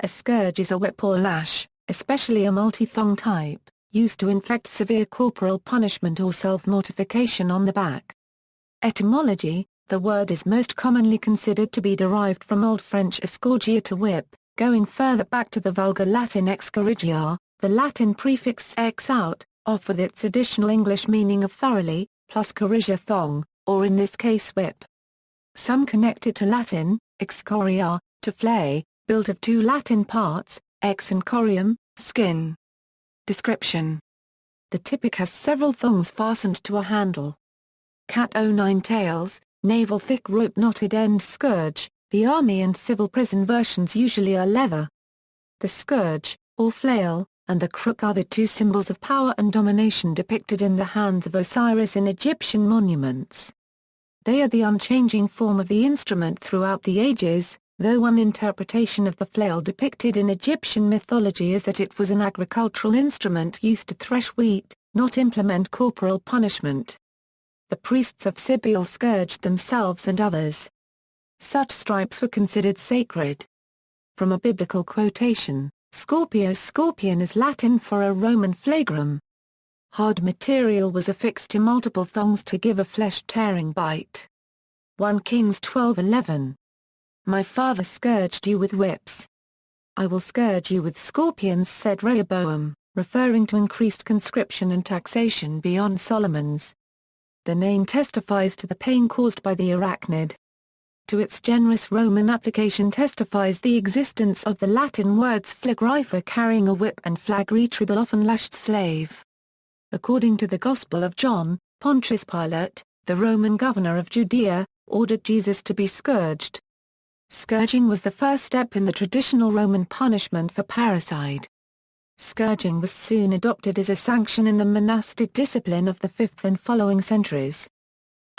A scourge is a whip or lash, especially a multi-thong type, used to inflict severe corporal punishment or self-mortification on the back. Etymology: the word is most commonly considered to be derived from Old French escorgia to whip, going further back to the vulgar Latin excorigiar, the Latin prefix ex out, off with its additional English meaning of thoroughly, plus corrigia thong, or in this case whip. Some connect it to Latin, excoriar, to flay, built of two Latin parts, ex and corium, skin. Description: the typic has several thongs fastened to a handle. Cat o' nine tails, naval thick rope knotted end scourge. The army and civil prison versions usually are leather. The scourge, or flail, and the crook are the two symbols of power and domination depicted in the hands of Osiris in Egyptian monuments. They are the unchanging form of the instrument throughout the ages, though one interpretation of the flail depicted in Egyptian mythology is that it was an agricultural instrument used to thresh wheat, not implement corporal punishment. The priests of Cybele scourged themselves and others. Such stripes were considered sacred. From a biblical quotation, Scorpio scorpion is Latin for a Roman flagrum. Hard material was affixed to multiple thongs to give a flesh-tearing bite. 1 Kings 12:11. My father scourged you with whips. I will scourge you with scorpions, said Rehoboam, referring to increased conscription and taxation beyond Solomon's. The name testifies to the pain caused by the arachnid. To its generous Roman application testifies the existence of the Latin words flagri for carrying a whip and flagritribal often lashed slave. According to the Gospel of John, Pontius Pilate, the Roman governor of Judea, ordered Jesus to be scourged. Scourging was the first step in the traditional Roman punishment for parricide. Scourging was soon adopted as a sanction in the monastic discipline of the 5th and following centuries.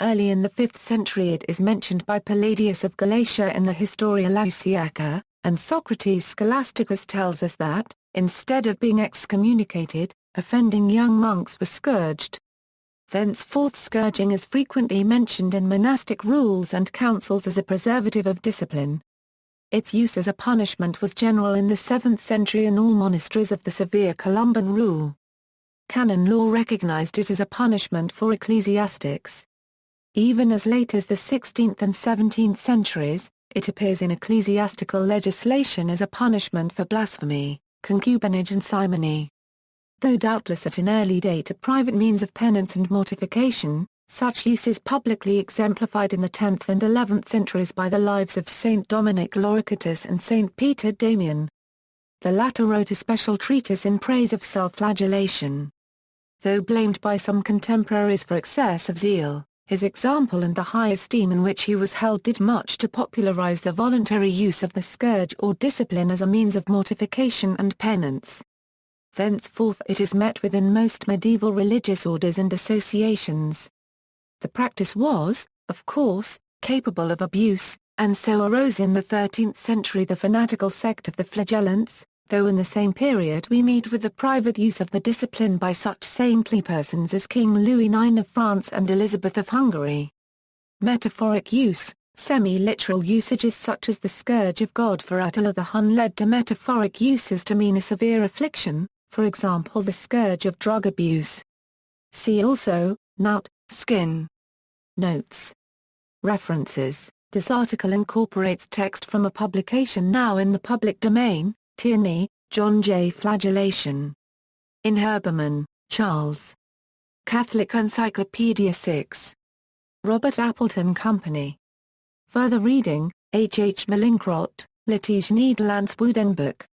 Early in the 5th century it is mentioned by Palladius of Galatia in the Historia Lausiaca, and Socrates Scholasticus tells us that, instead of being excommunicated, offending young monks were scourged. Thenceforth scourging is frequently mentioned in monastic rules and councils as a preservative of discipline. Its use as a punishment was general in the 7th century in all monasteries of the severe Columban rule. Canon law recognized it as a punishment for ecclesiastics. Even as late as the 16th and 17th centuries, it appears in ecclesiastical legislation as a punishment for blasphemy, concubinage and simony. Though doubtless at an early date a private means of penance and mortification, such use is publicly exemplified in the 10th and 11th centuries by the lives of Saint Dominic Loricatus and Saint Peter Damian. The latter wrote a special treatise in praise of self-flagellation. Though blamed by some contemporaries for excess of zeal, his example and the high esteem in which he was held did much to popularize the voluntary use of the scourge or discipline as a means of mortification and penance. Thenceforth it is met with in most medieval religious orders and associations. The practice was, of course, capable of abuse, and so arose in the 13th century the fanatical sect of the Flagellants, though in the same period we meet with the private use of the discipline by such saintly persons as King Louis IX of France and Elizabeth of Hungary. Metaphoric use: semi-literal usages such as the scourge of God for Attila the Hun led to metaphoric uses to mean a severe affliction, for example the scourge of drug abuse. See also, knout, skin. Notes. References: this article incorporates text from a publication now in the public domain. Tierney, John J. Flagellation. In Herbermann, Charles. Catholic Encyclopedia 6. Robert Appleton Company. Further reading: H. H. Mallinckrodt, Litige Nederlands Woordenboek.